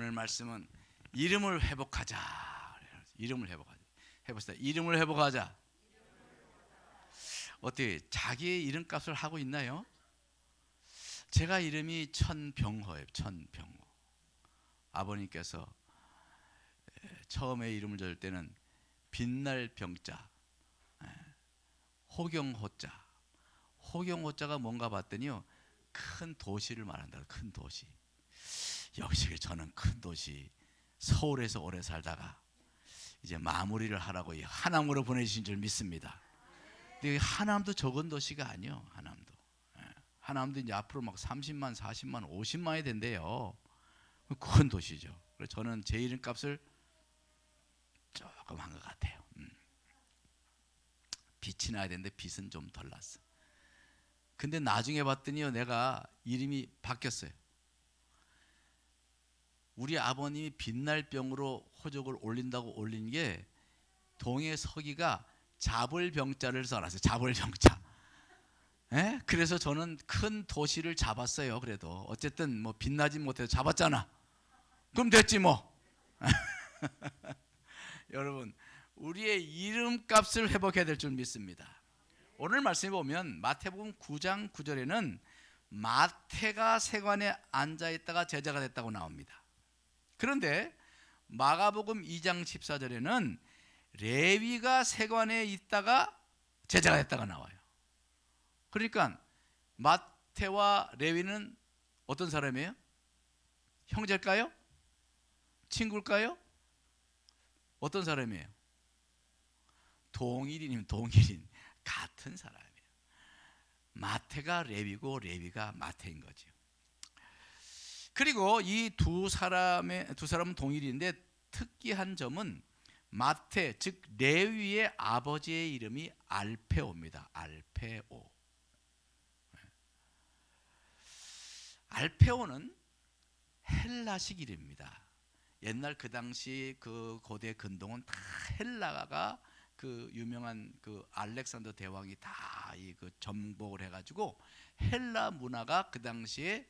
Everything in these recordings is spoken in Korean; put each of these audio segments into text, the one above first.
오늘 말씀은 이름을 회복하자. 이름을 회복하자. 해봅시다. 이름을 회복하자. 어떻게 자기의 이름값을 하고 있나요? 제가 이름이 천병호예요. 천병호. 아버님께서 처음에 이름을 지을 때는 빛날 병자, 호경호자. 호경호자가 뭔가 봤더니요, 큰 도시를 말한다. 큰 도시. 역시 저는 큰 도시 서울에서 오래 살다가 이제 마무리를 하라고 하남으로 보내주신 줄 믿습니다. 근데 하남도 적은 도시가 아니요. 하남도 이제 앞으로 막 30만, 40만, 50만이 된대요. 큰 도시죠. 그래서 저는 제 이름값을 조금 한 것 같아요. 빛이 나야 되는데 빛은 좀 덜 났어. 근데 나중에 봤더니요, 내가 이름이 바뀌었어요. 우리 아버님이 빛날병으로 호적을 올린다고 올린 게 동해 서기가 잡을병자를 써놨어요. 잡을병자. 그래서 저는 큰 도시를 잡았어요. 그래도 어쨌든 뭐 빛나지 못해도 잡았잖아. 그럼 됐지 뭐. 여러분, 우리의 이름값을 회복해야 될 줄 믿습니다. 오늘 말씀해 보면 마태복음 9장 9절에는 마태가 세관에 앉아있다가 제자가 됐다고 나옵니다. 그런데 마가복음 2장 14절에는 레위가 세관에 있다가 제자가 됐다가 나와요. 그러니까 마태와 레위는 어떤 사람이에요? 형제일까요? 친구일까요? 어떤 사람이에요? 동일인이면 동일인, 같은 사람이에요. 마태가 레위고 레위가 마태인 거죠. 그리고 이 두 사람은 동일인데 특이한 점은 마태, 즉 레위의 아버지의 이름이 알페오입니다. 알페오. 알페오는 헬라식 이름입니다. 옛날 그 당시 그 고대 근동은 다 헬라가 그 유명한 그 알렉산더 대왕이 다 이 그 정복을 해가지고 헬라 문화가 그 당시에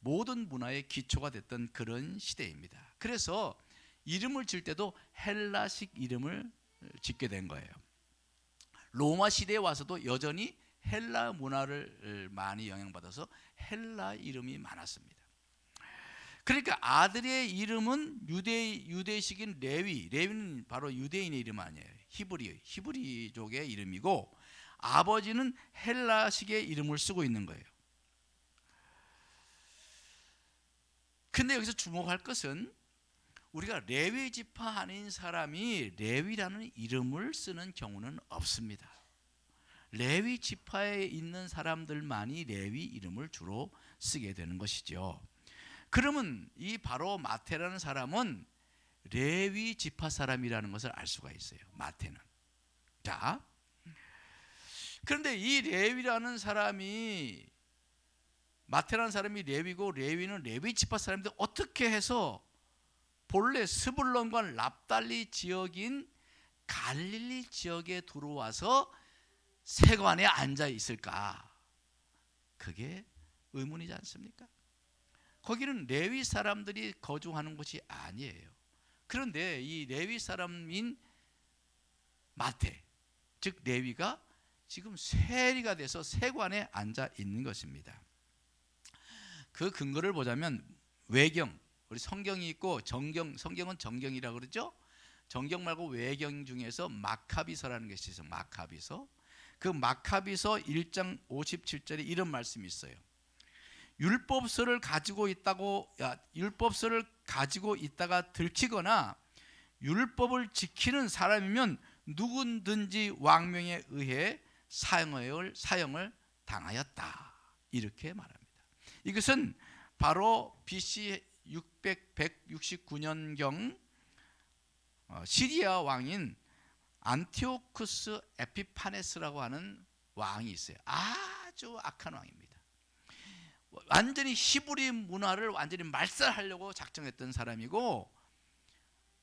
모든 문화의 기초가 됐던 그런 시대입니다. 그래서 이름을 질 때도 헬라식 이름을 짓게 된 거예요. 로마 시대에 와서도 여전히 헬라 문화를 많이 영향받아서 헬라 이름이 많았습니다. 그러니까 아들의 이름은 유대식인 레위는 바로 유대인의 이름 아니에요. 히브리족의 이름이고, 아버지는 헬라식의 이름을 쓰고 있는 거예요. 근데 여기서 주목할 것은 우리가 레위 지파 아닌 사람이 레위라는 이름을 쓰는 경우는 없습니다. 레위 지파에 있는 사람들만이 레위 이름을 주로 쓰게 되는 것이죠. 그러면 이 바로 마태라는 사람은 레위 지파 사람이라는 것을 알 수가 있어요. 마태는. 자, 그런데 이 레위라는 사람이, 마태라는 사람이 레위고 레위는 레위 지파 사람인데 어떻게 해서 본래 스불론과 납달리 지역인 갈릴리 지역에 들어와서 세관에 앉아 있을까? 그게 의문이지 않습니까? 거기는 레위 사람들이 거주하는 곳이 아니에요. 그런데 이 레위 사람인 마태, 즉 레위가 지금 세리가 돼서 세관에 앉아 있는 것입니다. 그 근거를 보자면 외경, 우리 성경이 있고 성경은 정경이라고 그러죠. 정경 말고 외경 중에서 마카비서라는 것이 있어요. 마카비서. 그 마카비서 1장 57절에 이런 말씀이 있어요. 율법서를 가지고 있다가 들키거나 율법을 지키는 사람이면 누구든지 왕명에 의해 사형을 당하였다. 이렇게 말합니다. 이것은 바로 BC 169년경 시리아 왕인 안티오쿠스 에피파네스라고 하는 왕이 있어요. 아주 악한 왕입니다. 완전히 히브리 문화를 완전히 말살하려고 작정했던 사람이고,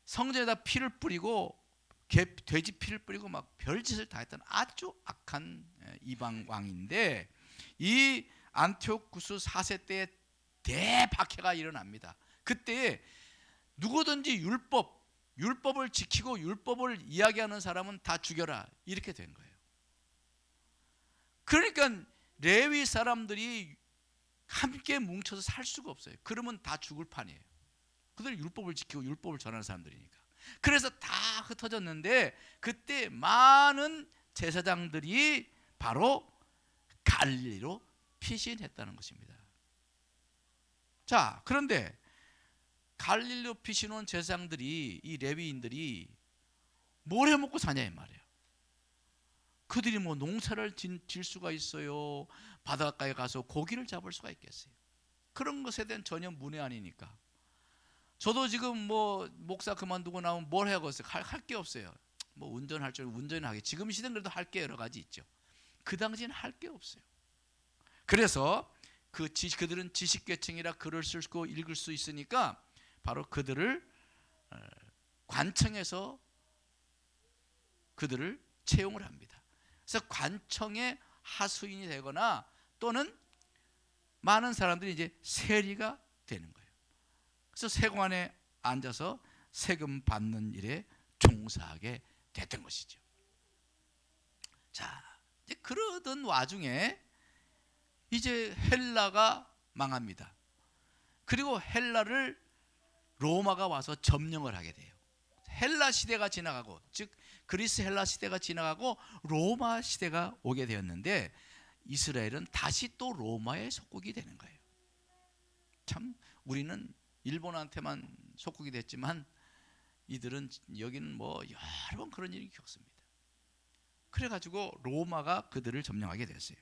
성전에다 피를 뿌리고 돼지 피를 뿌리고 막 별짓을 다 했던 아주 악한 이방 왕인데, 이 안티오쿠스 4세 때에 대박해가 일어납니다. 그때 누구든지 율법을 지키고 율법을 이야기하는 사람은 다 죽여라, 이렇게 된 거예요. 그러니까 레위 사람들이 함께 뭉쳐서 살 수가 없어요. 그러면 다 죽을 판이에요. 그들 율법을 지키고 율법을 전하는 사람들이니까. 그래서 다 흩어졌는데 그때 많은 제사장들이 바로 갈릴리로 피신했다는 것입니다. 자, 그런데 갈릴리로 피신 온 제사장들이, 이 레위인들이 뭘 해먹고 사냐 이 말이에요. 그들이 뭐 농사를 질 수가 있어요? 바닷가에 가서 고기를 잡을 수가 있겠어요? 그런 것에 대한 전혀 문외 아니니까. 저도 지금 뭐 목사 그만두고 나면 뭘 해야겠어요? 할 게 없어요. 뭐 운전할 줄 운전하게. 지금 시대는 그래도 할 게 여러 가지 있죠. 그 당시에는 할 게 없어요. 그래서 그들은 지식계층이라 글을 쓰고 읽을 수 있으니까 바로 그들을 관청에서 그들을 채용을 합니다. 그래서 관청의 하수인이 되거나 또는 많은 사람들이 이제 세리가 되는 거예요. 그래서 세관에 앉아서 세금 받는 일에 종사하게 됐던 것이죠. 자, 이제 그러던 와중에 이제 헬라가 망합니다. 그리고 헬라를 로마가 와서 점령을 하게 돼요. 헬라 시대가 지나가고, 즉 그리스 헬라 시대가 지나가고 로마 시대가 오게 되었는데 이스라엘은 다시 또 로마의 속국이 되는 거예요. 참, 우리는 일본한테만 속국이 됐지만 이들은 여기는 뭐 여러 번 그런 일이 겪습니다. 그래가지고 로마가 그들을 점령하게 됐어요.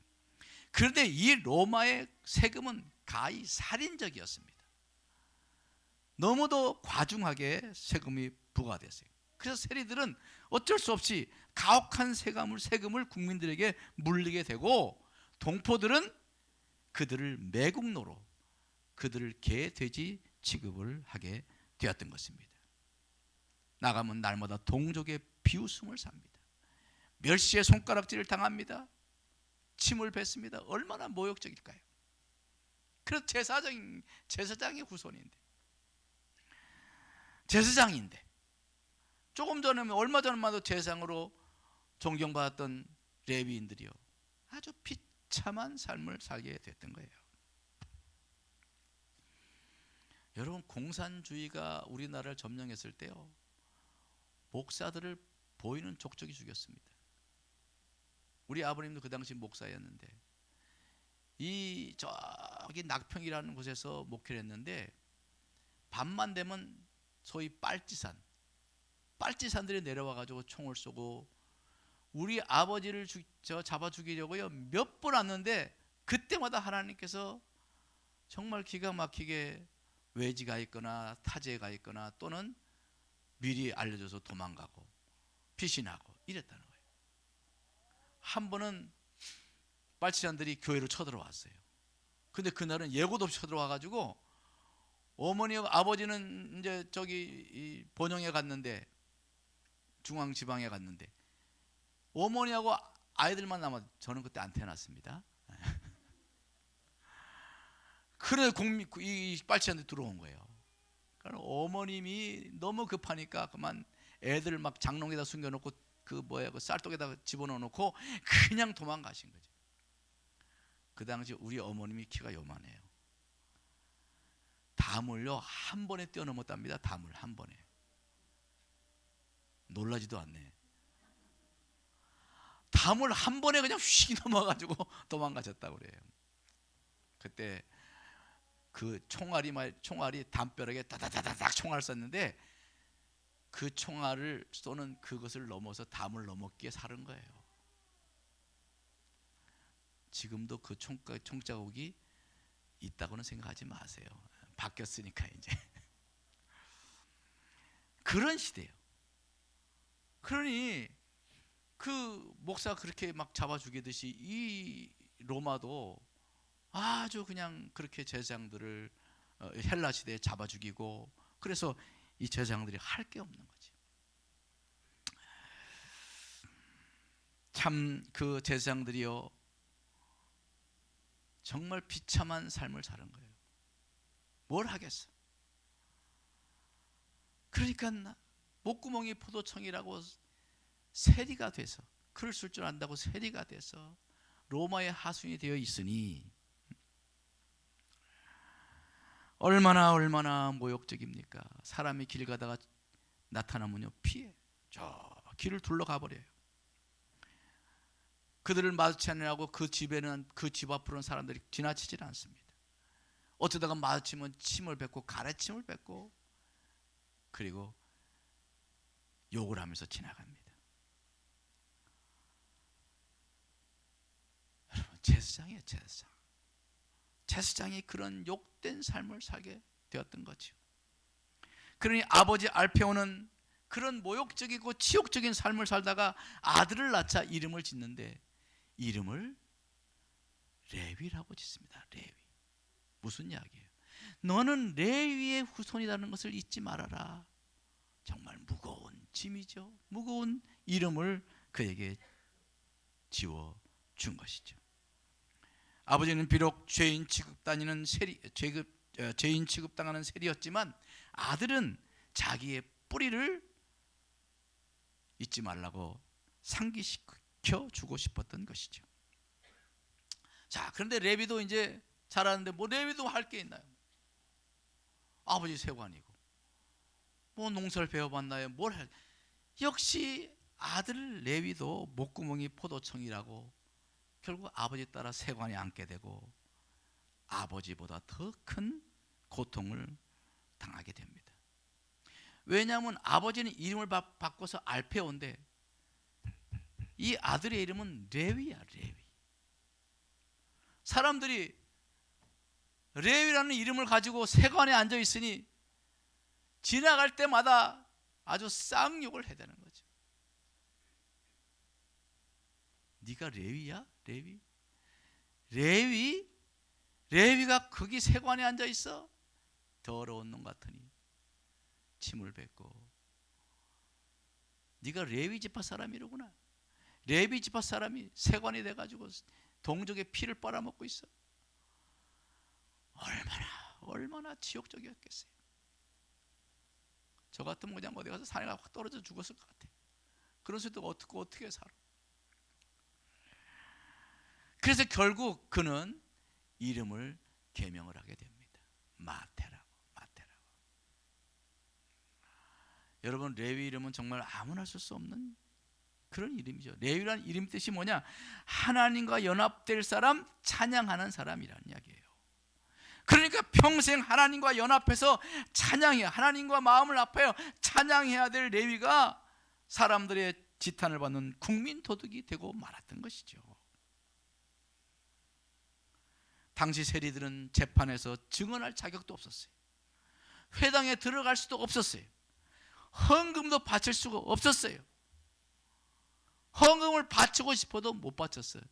그런데 이 로마의 세금은 가히 살인적이었습니다. 너무도 과중하게 세금이 부과됐어요. 그래서 세리들은 어쩔 수 없이 가혹한 세금을 국민들에게 물리게 되고, 동포들은 그들을 매국노로, 그들을 개, 돼지 취급을 하게 되었던 것입니다. 나가면 날마다 동족의 비웃음을 삽니다. 멸시의 손가락질을 당합니다. 침을 뱉습니다. 얼마나 모욕적일까요? 그래서 제사장의 후손인데, 제사장인데, 조금 전에, 얼마 전만 해도 제사장으로 존경받았던 레위인들이요, 아주 비참한 삶을 살게 됐던 거예요. 여러분, 공산주의가 우리나라를 점령했을 때요, 목사들을 보이는 족족이 죽였습니다. 우리 아버님도 그 당시 목사였는데, 저기 낙평이라는 곳에서 목회를 했는데, 밤만 되면 소위 빨치산들이 내려와가지고 총을 쏘고 우리 아버지를 잡아 죽이려고요 몇 번 왔는데, 그때마다 하나님께서 정말 기가 막히게 외지가 있거나 타지가 있거나 또는 미리 알려줘서 도망가고 피신하고 이랬다는 거예요. 한 번은 빨치산들이 교회로 쳐들어왔어요. 근데 그날은 예고도 없이 쳐들어와가지고 어머니와 아버지는 이제 저기 본영에 갔는데, 중앙지방에 갔는데 어머니하고 아이들만 남아. 저는 그때 안 태어났습니다. 그래 이 빨치산들이 들어온 거예요. 그러니까 어머님이 너무 급하니까 그만 애들 막 장롱에다 숨겨놓고 그 쌀독에다 집어넣어놓고 그냥 도망가신 거죠. 그 당시 우리 어머님이 키가 요만해요. 담을요 한 번에 뛰어넘었답니다. 담을 한 번에. 놀라지도 않네. 담을 한 번에 그냥 휙 넘어가지고 도망가셨다고 그래요. 그때 그 총알이 담벼락에 다다다닥 총알 쐈는데, 그 총알을 쏘는 그것을 넘어서 담을 넘었기에 살은 거예요. 지금도 그 총자국이 있다고는 생각하지 마세요. 바뀌었으니까 이제. 그런 시대예요. 그러니 그 목사 그렇게 막 잡아 죽이듯이 이 로마도 아주 그냥 그렇게 제사장들을 헬라 시대에 잡아 죽이고, 그래서 이 제사장들이 할 게 없는 거지. 참 그 제사장들이요 정말 비참한 삶을 사는 거예요. 뭘 하겠어? 그러니까 목구멍이 포도청이라고 세리가 돼서, 글을 쓸 줄 안다고 세리가 돼서 로마의 하수인이 되어 있으니 얼마나 모욕적입니까? 사람이 길 가다가 나타나면요 피해, 저 길을 둘러가 버려요. 그들을 마주치 않으려고 그 집에는, 그 집 앞으로는 사람들이 지나치질 않습니다. 어쩌다가 마주치면 침을 뱉고 가래침을 뱉고 그리고 욕을 하면서 지나갑니다. 여러분, 제사장이에요. 제사장이 그런 욕된 삶을 살게 되었던 거죠. 그러니 아버지 알페오는 그런 모욕적이고 치욕적인 삶을 살다가 아들을 낳자 이름을 짓는데 이름을 레위라고 짓습니다. 레위. 무슨 이야기예요? 너는 레위의 후손이라는 것을 잊지 말아라. 정말 무거운 짐이죠. 무거운 이름을 그에게 지워준 것이죠. 아버지는 비록 죄인 취급당하는 세리였지만 아들은 자기의 뿌리를 잊지 말라고 상기시켜 주고 싶었던 것이죠. 자, 그런데 레위도 이제 자라는데 뭐 레위도 할 게 있나요? 아버지 세관이고 뭐 농사를 배워봤나요? 역시 아들 레위도 목구멍이 포도청이라고 결국 아버지 따라 세관에 앉게 되고 아버지보다 더 큰 고통을 당하게 됩니다. 왜냐하면 아버지는 이름을 바꿔서 알페오인데 이 아들의 이름은 레위야. 레위. 사람들이 레위라는 이름을 가지고 세관에 앉아 있으니 지나갈 때마다 아주 쌍욕을 해야 되는 거죠. 네가 레위야? 레위가 거기 세관에 앉아 있어? 더러운 놈 같으니 침을 뱉고 네가 레위 지파 사람이로구나. 레위 지파 사람이 세관이 돼가지고 동족의 피를 빨아먹고 있어. 얼마나 지옥적이었겠어요. 저 같으면 그냥 어디 가서 산에 확 떨어져 죽었을 것 같아요. 그런 소리도 어떻게 살아. 그래서 결국 그는 이름을 개명을 하게 됩니다. 마태라고. 여러분, 레위 이름은 정말 아무나 쓸 수 없는 그런 이름이죠. 레위라는 이름 뜻이 뭐냐? 하나님과 연합될 사람, 찬양하는 사람이라는 이야기예요. 그러니까 평생 하나님과 연합해서 찬양해야, 하나님과 마음을 합하여 찬양해야 될 레위가 사람들의 지탄을 받는 국민 도둑이 되고 말았던 것이죠. 당시 세리들은 재판에서 증언할 자격도 없었어요. 회당에 들어갈 수도 없었어요. 헌금도 바칠 수가 없었어요. 헌금을 바치고 싶어도 못 바쳤어요.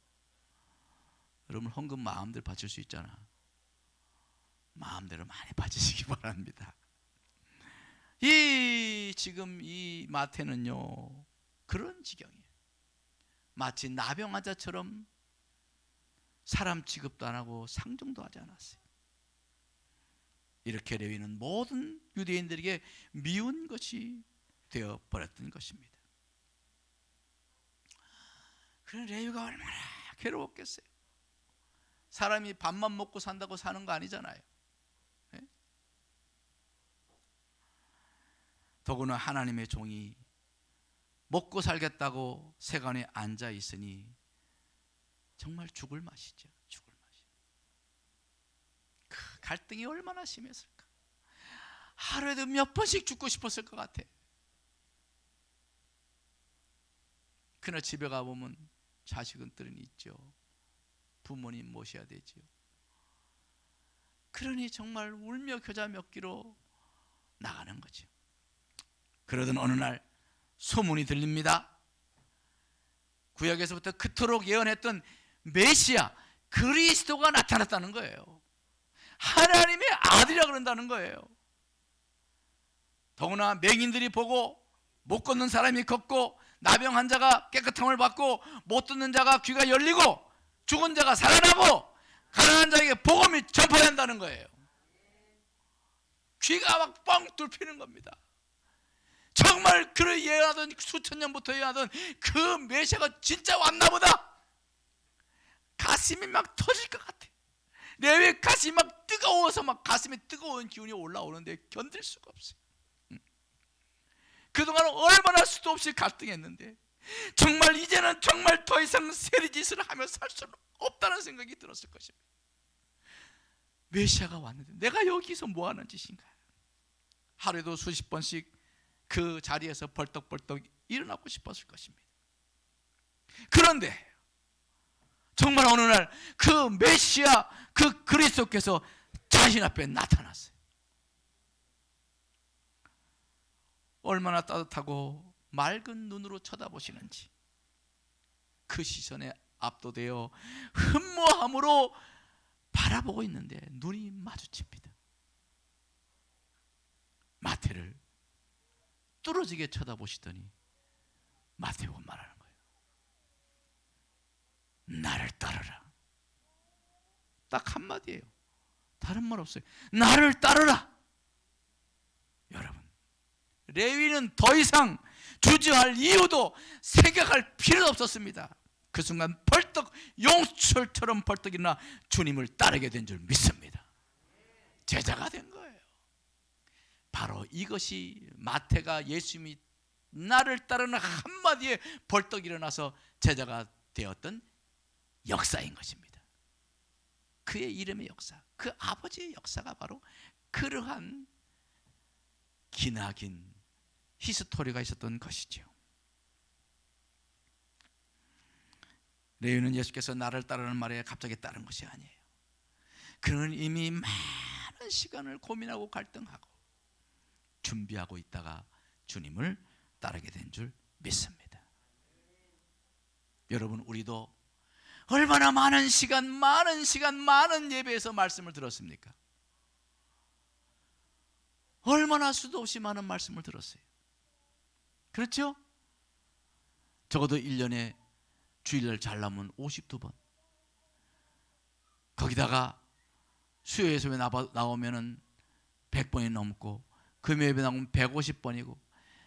여러분, 헌금 마음대로 바칠 수 있잖아. 마음대로 많이 바치시기 바랍니다. 지금 이 마태는요 그런 지경이에요. 마치 나병 환자처럼 사람 취급도 안 하고 상종도 하지 않았어요. 이렇게 레위는 모든 유대인들에게 미운 것이 되어버렸던 것입니다. 그런 레위가 얼마나 괴로웠겠어요. 사람이 밥만 먹고 산다고 사는 거 아니잖아요. 네? 더구나 하나님의 종이 먹고 살겠다고 세관에 앉아 있으니 정말 죽을 맛이죠. 그 갈등이 얼마나 심했을까. 하루에도 몇 번씩 죽고 싶었을 것 같아. 그러나 집에 가보면 자식들은 있죠. 부모님 모셔야 되죠. 그러니 정말 울며 겨자 먹기로 나가는 거죠. 그러던 어느 날 소문이 들립니다. 구약에서부터 그토록 예언했던 메시아 그리스도가 나타났다는 거예요. 하나님의 아들이라 그런다는 거예요. 더구나 맹인들이 보고 못 걷는 사람이 걷고 나병 환자가 깨끗함을 받고 못 듣는 자가 귀가 열리고 죽은 자가 살아나고 가난한 자에게 복음이 전파된다는 거예요. 귀가 막 뻥 뚫히는 겁니다. 정말 그 예언하던 수천 년부터 예언하던 그 메시아가 진짜 왔나 보다. 가슴이 막 터질 것 같아. 레위의 가슴이 막 뜨거워서 막 가슴에 뜨거운 기운이 올라오는데 견딜 수가 없어요. 그동안 얼마나 수도 없이 갈등했는데 정말 이제는 정말 더 이상 세리짓을 하며 살 수는 없다는 생각이 들었을 것입니다. 메시아가 왔는데 내가 여기서 뭐 하는 짓인가. 하루에도 수십 번씩 그 자리에서 벌떡벌떡 일어나고 싶었을 것입니다. 그런데 정말 어느 날 그 메시아 그 그리스도께서 자신 앞에 나타났어요. 얼마나 따뜻하고 맑은 눈으로 쳐다보시는지 그 시선에 압도되어 흠모함으로 바라보고 있는데 눈이 마주칩니다. 마태를 뚫어지게 쳐다보시더니 마태가 말하는 거예요. 나를 따르라. 딱 한마디예요. 다른 말 없어요. 나를 따르라. 여러분, 레위는 더 이상 주저할 이유도 생각할 필요도 없었습니다. 그 순간 벌떡 용철처럼 벌떡 일어나 주님을 따르게 된 줄 믿습니다. 제자가 된 거예요. 바로 이것이 마태가 예수님이 나를 따르는 한마디에 벌떡 일어나서 제자가 되었던 역사인 것입니다. 그의 이름의 역사, 그 아버지의 역사가 바로 그러한 기나긴 히스토리가 있었던 것이죠. 레위는 예수께서 나를 따르는 말에 갑자기 따른 것이 아니에요. 그는 이미 많은 시간을 고민하고 갈등하고 준비하고 있다가 주님을 따르게 된 줄 믿습니다. 여러분, 우리도 얼마나 많은 시간 많은 예배에서 말씀을 들었습니까? 얼마나 수도 없이 많은 말씀을 들었어요. 그렇죠? 적어도 1년에 주일날 잘나면 52번, 거기다가 수요 예배 나오면은 100번이 넘고 금요 예배 나오면 150번이고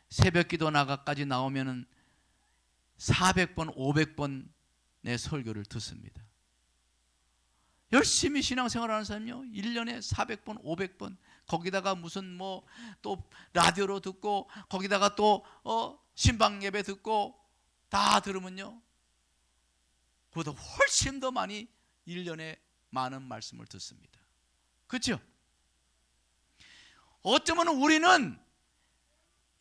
새벽 기도 나가까지 나오면은 400번, 500번의 설교를 듣습니다. 열심히 신앙생활하는 사람요 1년에 400번, 500번, 거기다가 무슨 뭐 또 라디오로 듣고 거기다가 또 신방 예배 듣고 다 들으면요 그보다 훨씬 더 많이 1년에 많은 말씀을 듣습니다. 그렇죠? 어쩌면 우리는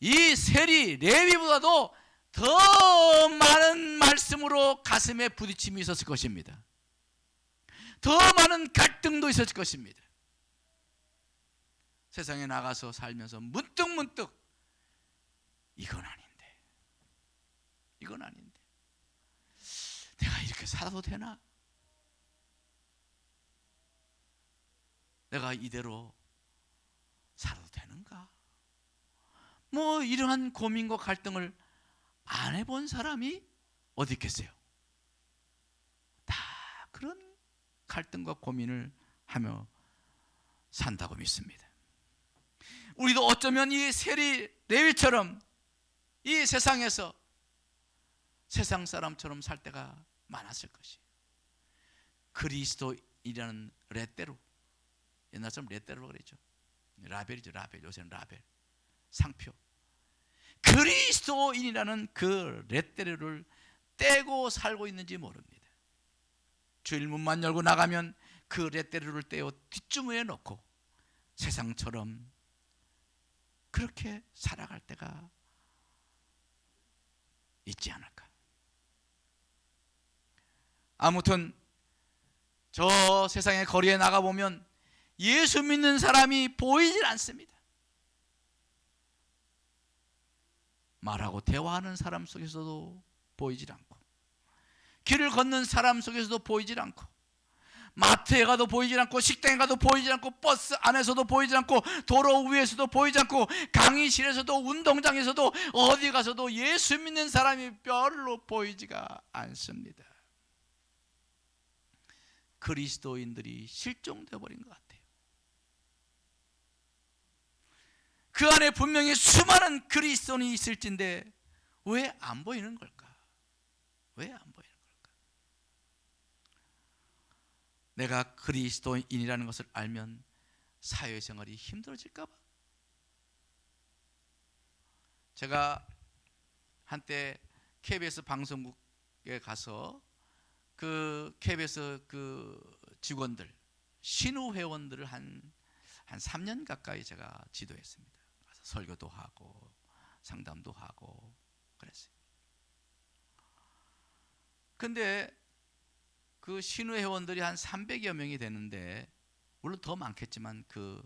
이 세리 레위보다도 더 많은 말씀으로 가슴에 부딪힘이 있었을 것입니다. 더 많은 갈등도 있었을 것입니다. 세상에 나가서 살면서 문득 이건 아닌데 내가 이렇게 살아도 되나? 내가 이대로 살아도 되는가? 뭐 이러한 고민과 갈등을 안 해본 사람이 어디 있겠어요? 다 그런 갈등과 고민을 하며 산다고 믿습니다. 우리도 어쩌면 이 세리 레위처럼 이 세상에서 세상 사람처럼 살 때가 많았을 것이에요. 그리스도이라는 레떼로, 옛날처럼 레떼로 그랬죠. 라벨이죠. 라벨. 요새는 라벨, 상표. 그리스도인이라는 그 레떼를 떼고 살고 있는지 모릅니다. 주일 문만 열고 나가면 그 레떼를 떼어 뒷주머니에 넣고 세상처럼 그렇게 살아갈 때가 있지 않을까. 아무튼 저 세상의 거리에 나가보면 예수 믿는 사람이 보이질 않습니다. 말하고 대화하는 사람 속에서도 보이질 않고, 길을 걷는 사람 속에서도 보이질 않고, 마트에 가도 보이질 않고, 식당에 가도 보이질 않고, 버스 안에서도 보이질 않고, 도로 위에서도 보이지 않고, 강의실에서도 운동장에서도 어디 가서도 예수 믿는 사람이 별로 보이지가 않습니다. 그리스도인들이 실종되어 버린 것 같아요. 그 안에 분명히 수많은 그리스도인이 있을진데 왜 안 보이는 걸까? 왜 안 보이는 걸까? 내가 그리스도인이라는 것을 알면 사회생활이 힘들어질까 봐. 제가 한때 KBS 방송국에 가서 그 KBS 그 직원들, 신우 회원들을 한 3년 가까이 제가 지도했습니다. 그래서 설교도 하고 상담도 하고 그랬어요. 근데 그 신우 회원들이 한 300여 명이 되는데, 물론 더 많겠지만 그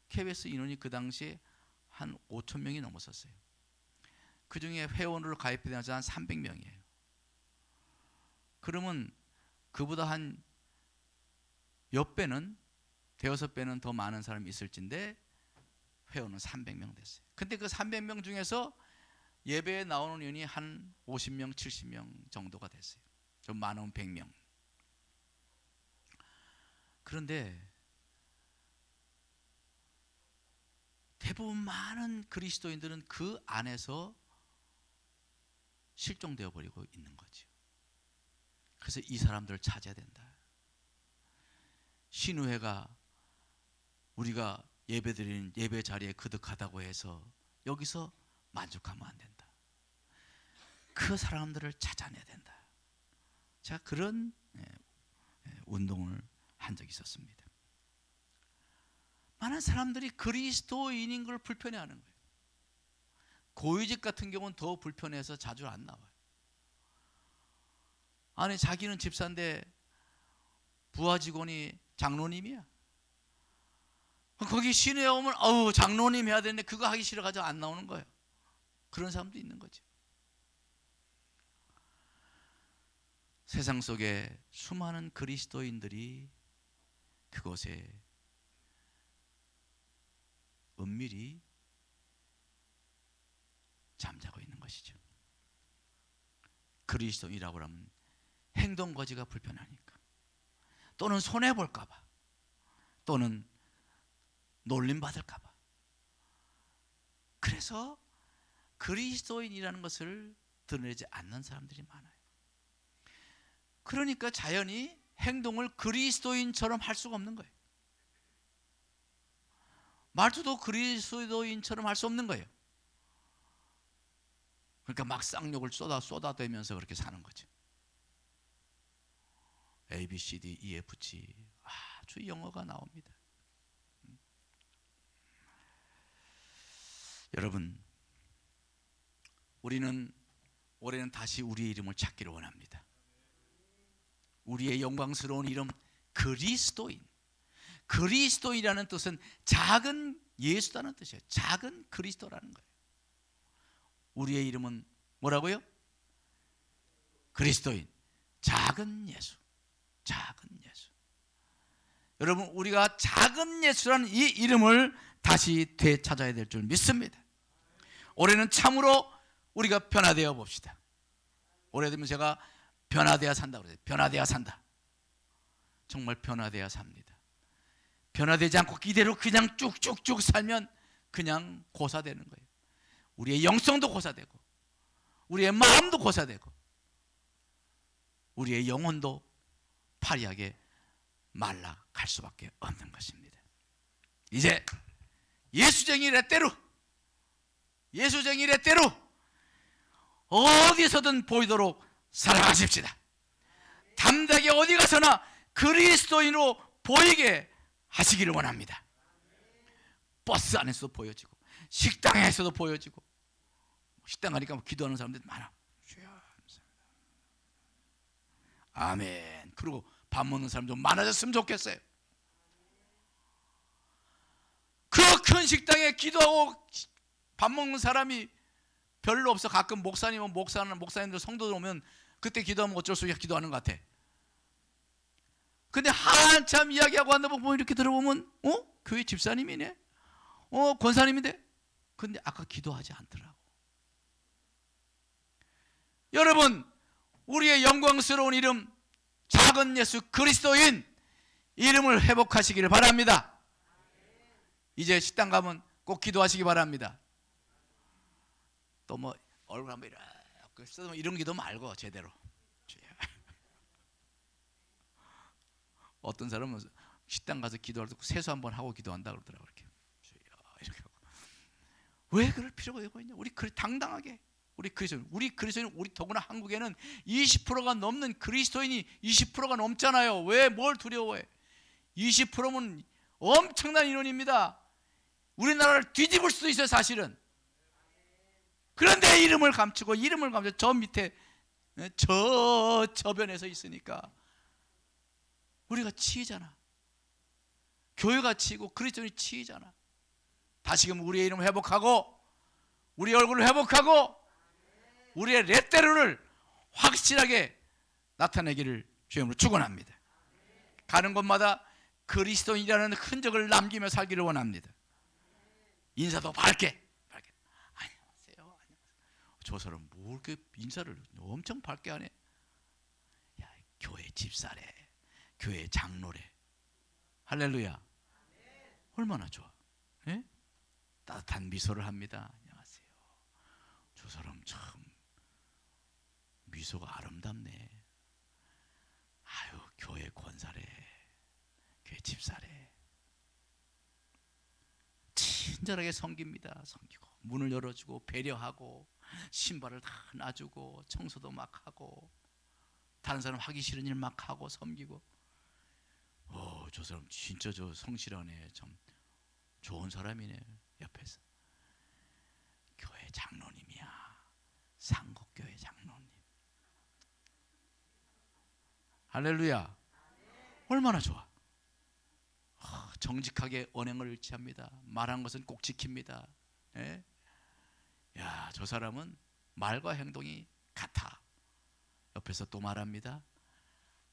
KBS 인원이 그 당시에 한 5천 명이 넘었었어요. 그 중에 회원으로 가입된 사람 한 300명이에요. 그러면 그보다 한 몇 배는, 대여섯 배는 더 많은 사람이 있을진데 회원은 300명 됐어요. 근데 그 300명 중에서 예배에 나오는 인원이 한 50명, 70명 정도가 됐어요. 좀 많으면 100명. 그런데 대부분 많은 그리스도인들은 그 안에서 실종되어 버리고 있는 거죠. 그래서 이 사람들을 찾아야 된다. 신우회가 우리가 예배드리는 예배 자리에 거듭하다고 해서 여기서 만족하면 안 된다. 그 사람들을 찾아내야 된다. 제가 그런 운동을 한 적이 있었습니다. 많은 사람들이 그리스도인인 걸 불편해하는 거예요. 고위직 같은 경우는 더 불편해서 자주 안 나와요. 아니, 자기는 집사인데 부하 직원이 장로님이야. 거기 시내에 오면 장로님 해야 되는데 그거 하기 싫어가지고 안 나오는 거예요. 그런 사람도 있는 거죠. 세상 속에 수많은 그리스도인들이 그곳에 은밀히 잠자고 있는 것이죠. 그리스도인이라고 하면 행동거지가 불편하니까, 또는 손해볼까 봐, 또는 놀림받을까 봐. 그래서 그리스도인이라는 것을 드러내지 않는 사람들이 많아요. 그러니까 자연히 행동을 그리스도인처럼 할 수가 없는 거예요. 말투도 그리스도인처럼 할 수 없는 거예요. 그러니까 막 쌍욕을 쏟아대면서 그렇게 사는 거죠. A, B, C, D, E, F, G, 아주 영어가 나옵니다. 여러분, 우리는 올해는 다시 우리의 이름을 찾기를 원합니다. 우리의 영광스러운 이름 그리스도인. 그리스도인이라는 뜻은 작은 예수라는 뜻이에요. 작은 그리스도라는 거예요. 우리의 이름은 뭐라고요? 그리스도인, 작은 예수, 작은 예수. 여러분, 우리가 작은 예수라는 이 이름을 다시 되찾아야 될 줄 믿습니다. 올해는 참으로 우리가 변화되어 봅시다. 올해 되면 제가 변화되어 산다고 그래요. 변화되어 산다. 정말 변화되어 삽니다. 변화되지 않고 이대로 그냥 쭉쭉쭉 살면 그냥 고사되는 거예요. 우리의 영성도 고사되고, 우리의 마음도 고사되고, 우리의 영혼도 파리하게 말라갈 수밖에 없는 것입니다. 이제 예수쟁이 레떼루, 예수쟁이 레떼루 어디서든 보이도록 살아가십시다. 담대하게 어디 가서나 그리스도인으로 보이게 하시기를 원합니다. 버스 안에서도 보여지고, 식당에서도 보여지고, 식당 가니까 기도하는 사람들이 많아. 아멘. 그리고 밥 먹는 사람 좀 많아졌으면 좋겠어요. 그 큰 식당에 기도하고 밥 먹는 사람이 별로 없어. 가끔 목사님들 성도들 오면 그때 기도하면 어쩔 수 없이 기도하는 것 같아. 근데 한참 이야기하고 한다 보면 이렇게 들어보면 교회 집사님이네, 권사님인데, 근데 아까 기도하지 않더라고. 여러분, 우리의 영광스러운 이름 작은 예수 그리스도인 이름을 회복하시기를 바랍니다. 이제 식당 가면 꼭 기도하시기 바랍니다. 또 뭐 얼굴 한번 이렇게 쓰면 이런 기도 말고 제대로. 어떤 사람은 식당 가서 기도할 때 세수 한번 하고 기도한다 그러더라고요. 이렇게 하고. 왜 그럴 필요가 있냐? 우리 당당하게 우리 그리스도인 우리 더구나 한국에는 20%가 넘는 그리스도인이 20%가 넘잖아요. 왜 뭘 두려워해? 20%면 엄청난 인원입니다. 우리나라를 뒤집을 수도 있어요, 사실은. 그런데 이름을 감추고 저 밑에 저변에서 있으니까 우리가 치이잖아. 교회가 치이고 그리스도인이 치이잖아. 다시금 우리의 이름을 회복하고 우리 얼굴을 회복하고 우리의 레테르를 확실하게 나타내기를 주님으로 축원합니다. 가는 곳마다 그리스도인이라는 흔적을 남기며 살기를 원합니다. 인사도 밝게. 안녕하세요. 저 사람 뭐 이렇게 인사를 엄청 밝게 하네. 야, 교회 집사래, 교회 장로래. 할렐루야. 얼마나 좋아. 예? 따뜻한 미소를 합니다. 안녕하세요. 저 사람 참 미소가 아름답네. 아유, 교회 권사래, 교회 집사래. 친절하게 섬깁니다. 섬기고 문을 열어주고 배려하고 신발을 다 놔주고 청소도 막 하고 다른 사람 하기 싫은 일 막 하고 섬기고. 저 사람 진짜 저 성실하네. 참 좋은 사람이네. 옆에서 교회 장로님이야. 상곡교회 장로님. 할렐루야. 얼마나 좋아. 정직하게 언행을 일치합니다. 말한 것은 꼭 지킵니다. 예? 야, 저 사람은 말과 행동이 같아. 옆에서 또 말합니다.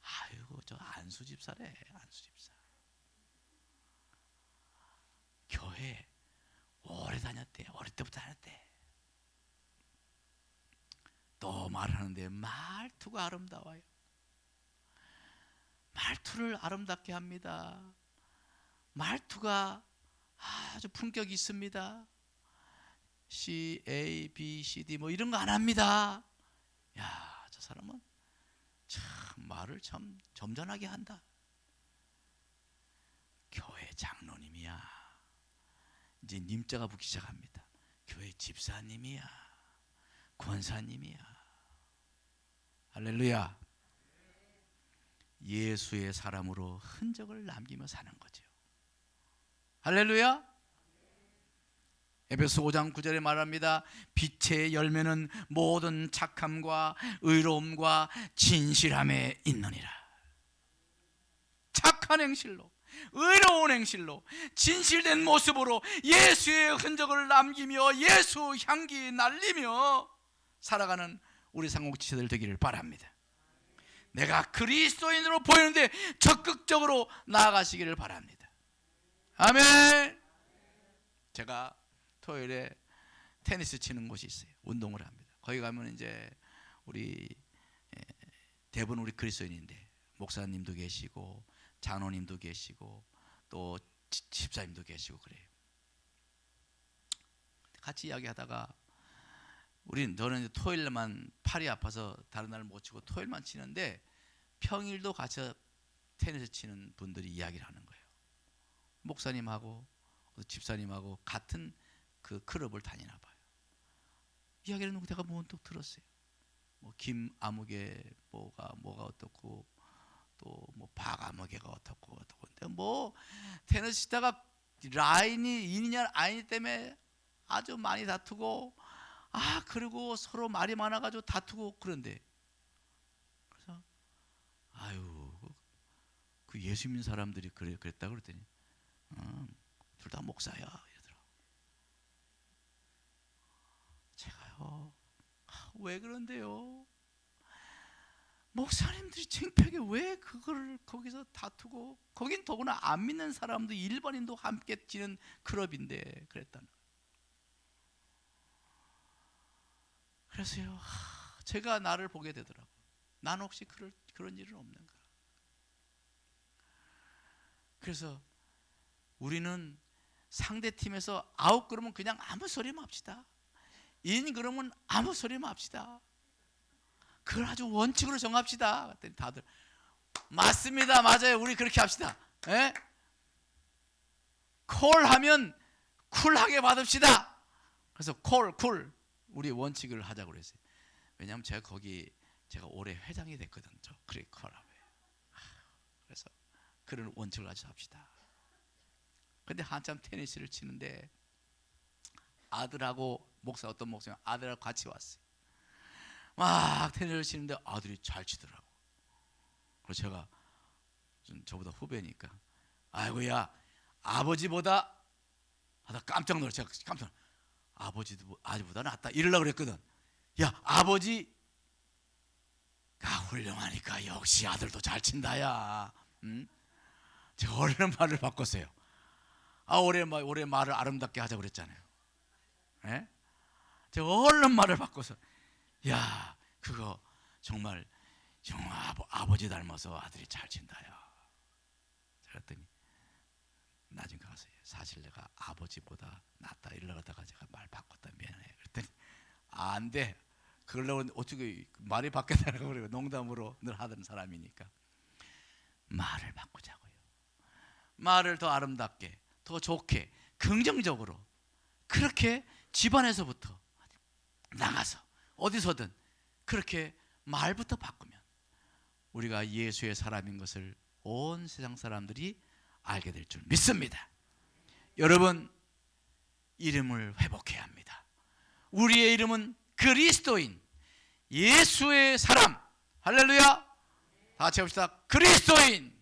아이고, 저 안수 집사래. 안수 집사. 교회 오래 다녔대. 어릴 때부터 다녔대. 또 말하는데 말투가 아름다워요. 말투를 아름답게 합니다. 말투가 아주 품격이 있습니다. C, A, B, C, D 뭐 이런 거 안 합니다. 야, 저 사람은 참 말을 참 점잖하게 한다. 교회 장로님이야. 이제 님자가 붙기 시작합니다. 교회 집사님이야. 권사님이야. 할렐루야. 예수의 사람으로 흔적을 남기며 사는 거죠. 할렐루야. 에베소 5장 9절에 말합니다. 빛의 열매는 모든 착함과 의로움과 진실함에 있느니라. 착한 행실로, 의로운 행실로, 진실된 모습으로 예수의 흔적을 남기며 예수 향기 날리며 살아가는 우리 상공지체들 되기를 바랍니다. 내가 그리스도인으로 보이는데 적극적으로 나아가시기를 바랍니다. 아멘. 제가 토요일에 테니스 치는 곳이 있어요. 운동을 합니다. 거기 가면 이제 우리 대부분 우리 그리스도인인데 목사님도 계시고 장로님도 계시고 또 집사님도 계시고 그래요. 같이 이야기하다가 저는 토요일만 팔이 아파서 다른 날 못 치고 토요일만 치는데 평일도 같이 테니스 치는 분들이 이야기를 하는 거예요. 목사님하고 집사님하고 같은 그 클럽을 다니나 봐요. 이야기를 내가 문득 들었어요. 뭐 김아무개 뭐가 어떻고 또 뭐 박아무개가 어떻고 근데 뭐 테니스 치다가 라인이 인이냐 아니냐 때문에 아주 많이 다투고 그리고 서로 말이 많아가지고 다투고 그런데 그래서 아유 그 예수 믿는 사람들이 그랬다 그랬더니 둘 다 목사야 이러더라고. 제가요 왜 그런데요? 목사님들이 창피하게 왜 그걸 거기서 다투고 거긴 더구나 안 믿는 사람도 일반인도 함께 지는 클럽인데 그랬다는 거예요. 그래서요 제가 나를 보게 되더라고. 난 혹시 그런 일은 없는가? 그래서 우리는 상대 팀에서 아웃 그러면 그냥 아무 소리만 합시다. 인 그러면 아무 소리만 합시다. 그걸 아주 원칙으로 정합시다. 그랬더니 다들 맞습니다, 맞아요, 우리 그렇게 합시다. 예? 콜하면 쿨하게 받읍시다. 그래서 쿨 우리 원칙을 하자고 그랬어요. 왜냐하면 제가 올해 회장이 됐거든요. 크리커라고요. 그래서 그런 원칙을 가지고 합시다. 근데 한참 테니스를 치는데 아들하고 어떤 목사님 아들하고 같이 왔어요. 막 테니스를 치는데 아들이 잘 치더라고. 그래서 제가 저보다 후배니까 아이고야 아버지보다 하다 깜짝 놀랐어요. 제가 깜짝 아버지보다 낫다 이러려고 그랬거든. 야 아버지가 훌륭하니까 역시 아들도 잘 친다야. 제가 얼른 말을 바꿨어요. 올해 말을 아름답게 하자고 그랬잖아요. 예? 제가 얼른 말을 바꿔서 야 그거 정말 아버지 닮아서 아들이 잘 친다야. 그랬더니 나중에 가서 사실 내가 아버지보다 낫다 이러려고 하다가 제가 말 바꿨다 미안해. 그랬더니 안 돼. 그러려고 어떻게 말이 바뀌었다고 그래요. 농담으로 늘 하던 사람이니까. 말을 바꾸자고요. 말을 더 아름답게, 더 좋게, 긍정적으로 그렇게 집안에서부터 나가서 어디서든 그렇게 말부터 바꾸면 우리가 예수의 사람인 것을 온 세상 사람들이 알게 될 줄 믿습니다. 여러분, 이름을 회복해야 합니다. 우리의 이름은 그리스도인, 예수의 사람. 할렐루야. 다 같이 합시다. 그리스도인,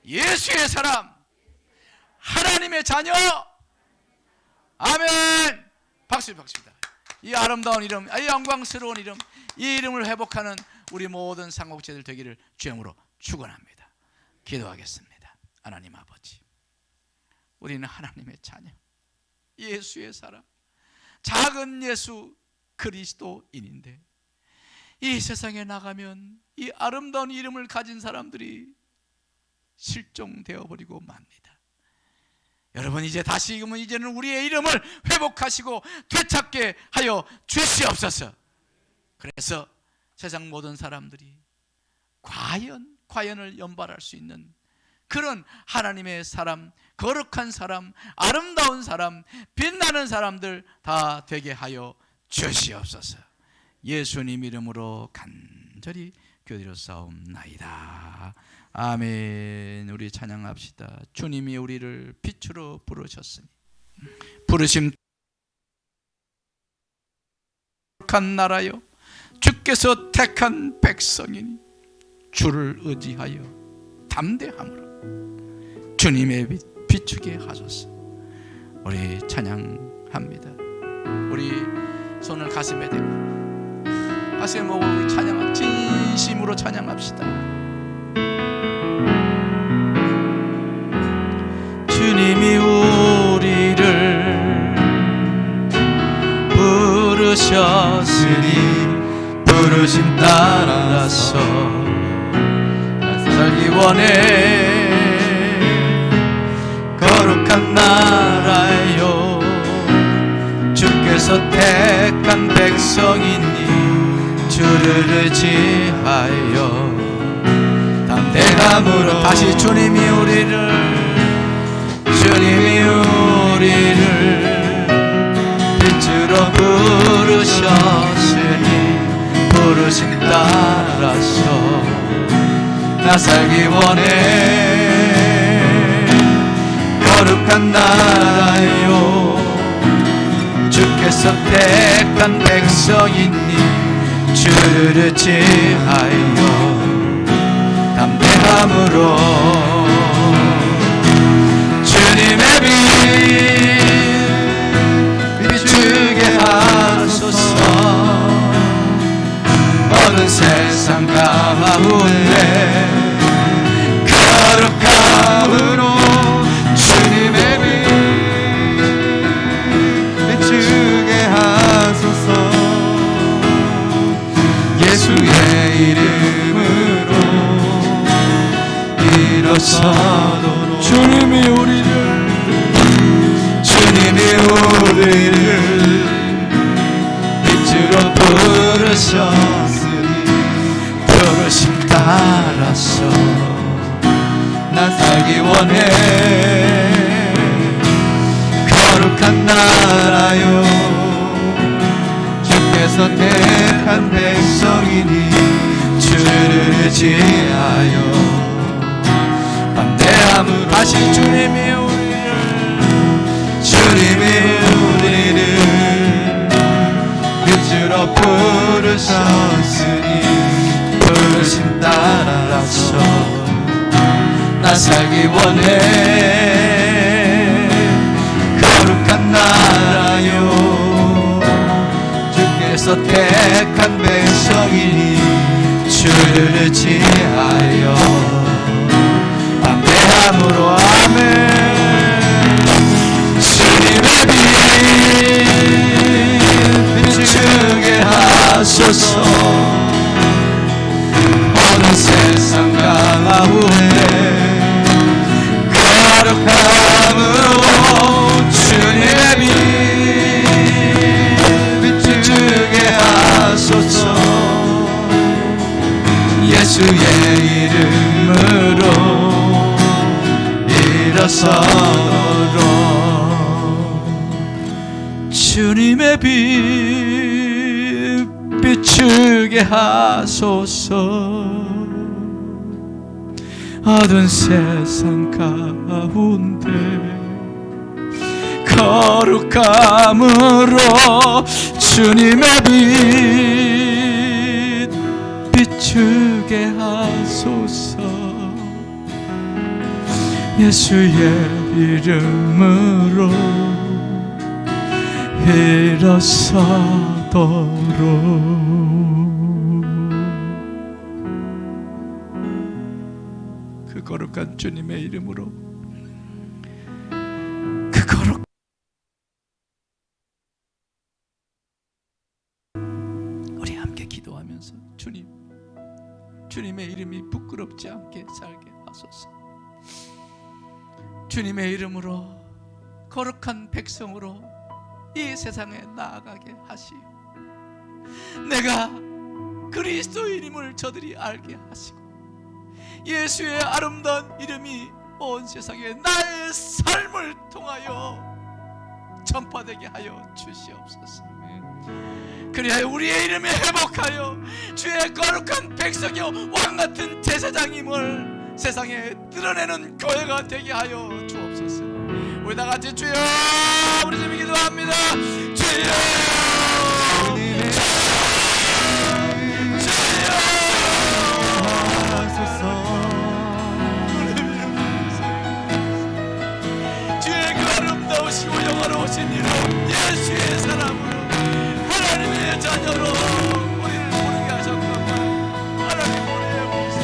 예수의 사람, 하나님의 자녀. 아멘. 박수입니다. 이 아름다운 이름, 이 영광스러운 이름, 이 이름을 회복하는 우리 모든 상속자들 되기를 주님으로 축원합니다. 기도하겠습니다. 하나님 아버지, 우리는 하나님의 자녀, 예수의 사람, 작은 예수 그리스도인인데 이 세상에 나가면 이 아름다운 이름을 가진 사람들이 실종되어 버리고 맙니다. 여러분, 이제는 우리의 이름을 회복하시고 되찾게 하여 주시옵소서. 그래서 세상 모든 사람들이 과연을 연발할 수 있는 그런 하나님의 사람, 거룩한 사람, 아름다운 사람, 빛나는 사람들 다 되게 하여 주시옵소서. 예수님 이름으로 간절히 기도드렸사옵나이다. 아멘. 우리 찬양합시다. 주님이 우리를 빛으로 부르셨으니 부르심 거룩한 나라요 주께서 택한 백성이니 주를 의지하여 담대함으로 주님의 빛 비추게 하소서. 우리 찬양합니다. 우리 손을 가슴에 대고 가슴에 모으고 우리 찬양, 진심으로 찬양합시다. 주님이 우리를 부르셨으니 부르심 따라서 살기 원해. 거룩한 나라요 주께서 택한 백성이니 주를 의지하여 담대함으로 다시 주님이 우리를 빛으로 부르셨으니 부르심 따라서 나 살기 원해. 거룩한 나라요 주께서 택한 백성이니 주를 의지하여 담대함으로 주님의 빛 비추게 하소서. 어두운 세상 가운데 거룩함으로 주님의 빛 비추게 하소서. 예수의 이름으로 이루신 알아요. 주께서 택한 백성이니 주를 의지하여 담대함으로 다시 주님이 우리를 빛으로 부르셨으니 부르심 따라서 나 살기 원해. 거룩한 나라요, 주께서 택한 백성이니 주를 의지하여 담대함으로 아멘. 주님의 빛 비추게 하소서. 어느 세상 가운데 거룩함으로 주님의 빛 비추게 하소서. 예수의 이름으로 일어서도록 주님의 빛 비추게 하소서. 어두운 세상 가운데 거룩함으로 주님의 빛 비추게 하소서. 예수의 이름으로 일어서도록. 그 거룩한 주님의 이름으로, 그 거룩 우리 함께 기도하면서 주님의 이름이 부끄럽지 않게 살게 하소서. 주님의 이름으로 거룩한 백성으로 이 세상에 나아가게 하시오. 내가 그리스도인임을 저들이 알게 하시고 예수의 아름다운 이름이 온 세상에 나의 삶을 통하여 전파되게 하여 주시옵소서. 그리하여 우리의 이름이 회복하여 주의 거룩한 백성이요 왕같은 제사장임을 세상에 드러내는 교회가 되게 하여 주옵소서. 우리 다같이 주여 우리 좀 기도합니다. 주여 주의 그 아름다우시고 영화로우신 이름 예수의 사람으로 하나님의 자녀로 우리를 부르게 하셨건만 하나님 우리의 모습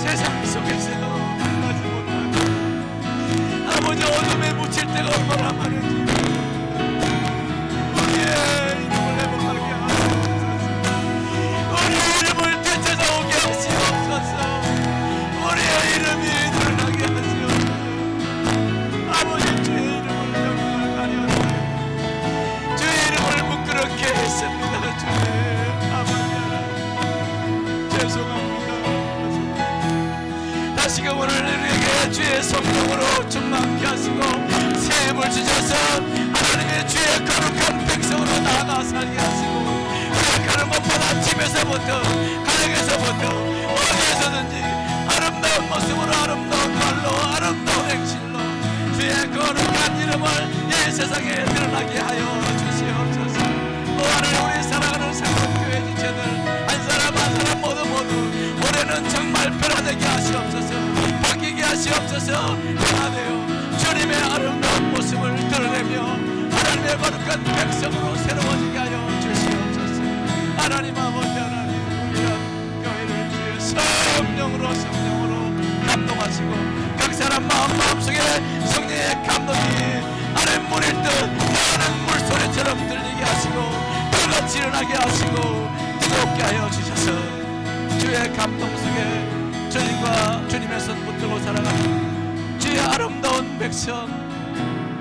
세상 속에서 만나지 못하고 아버지 어둠에 묻힐 때가 얼마나 많은지 우리의 이름을 회복하게 하시옵소서. 우리의 이름을 되찾아오게 하시옵소서. 우리의 이름이 드러나게 하시옵소서. 아버지 주의 이름을 영광하려 주의 이름을 부끄럽게 했습니다. 주의 아버지 하나님 죄송합니다. 다시금 오늘 우리에게 주의 성령으로 충만케 하시고 새 힘을 주셔서 하나님의 주의 거룩한 백성으로 나아가 살게 하시고 우리가 가는 곳마다 집에서부터 가정에서부터 어디에서든지 아름다운 모습으로 아름다운 말로 아름다운 행실로 주의 거룩한 이름을 이 세상에 드러나게 하여 주시옵소서. 또 하나님 우리 사랑하는 생명교회 지체들 한 사람 한 사람 모두 올해는 정말 변화되게 하시옵소서. 바뀌게 하시옵소서. 변화되어 주님의 아름다운 모습을 드러내며 하나님의 거룩한 백성으로 새로워지게 하여 주시옵소서. 하나님 아버지 하나님 우리가 교회를 주의 성령으로 감동하시고 각 사람 마음속에 성령의 감동이 하나님 물일 듯 많은 물소리처럼 들리게 하시고 불같이 일어나게 하시고 뜨겁게 하여 주셔서 주의 감동 속에 주님과 주님의 손 붙들고 살아가는 주의 아름다운 백성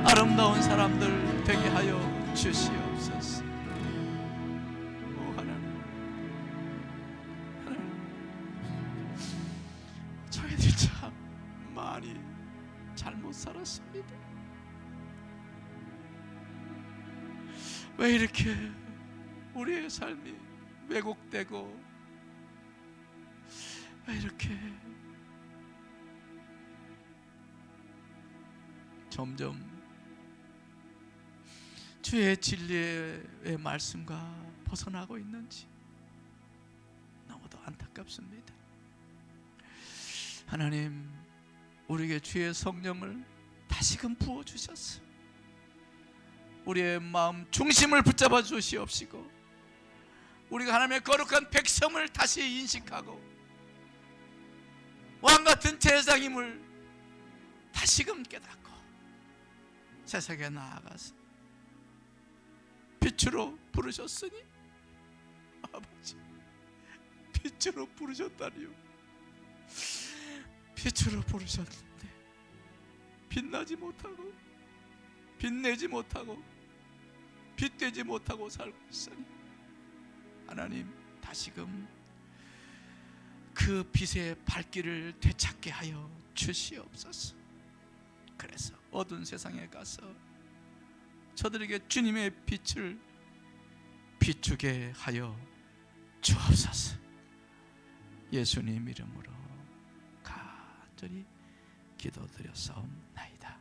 아름다운 사람들 되게 하여 주시옵소서. 오 하나님 저희들이 참 많이 잘못 살았습니다. 왜 이렇게 우리의 삶이 왜곡되고 왜 이렇게 점점 주의 진리의 말씀과 벗어나고 있는지 너무도 안타깝습니다. 하나님, 우리에게 주의 성령을 다시금 부어주셔서 우리의 마음 중심을 붙잡아 주시옵시고 우리가 하나님의 거룩한 백성을 다시 인식하고 왕같은 제사장임을 다시금 깨닫고 세상에 나아가서 빛으로 부르셨으니 아버지, 빛으로 부르셨다니요. 빛으로 부르셨는데 빛나지 못하고 빛내지 못하고 빛되지 못하고 살고 있으니 하나님, 다시금 그 빛의 발길을 되찾게 하여 주시옵소서. 그래서 어두운 세상에 가서 저들에게 주님의 빛을 비추게 하여 주옵소서. 예수님 이름으로 간절히 기도드렸사옵나이다.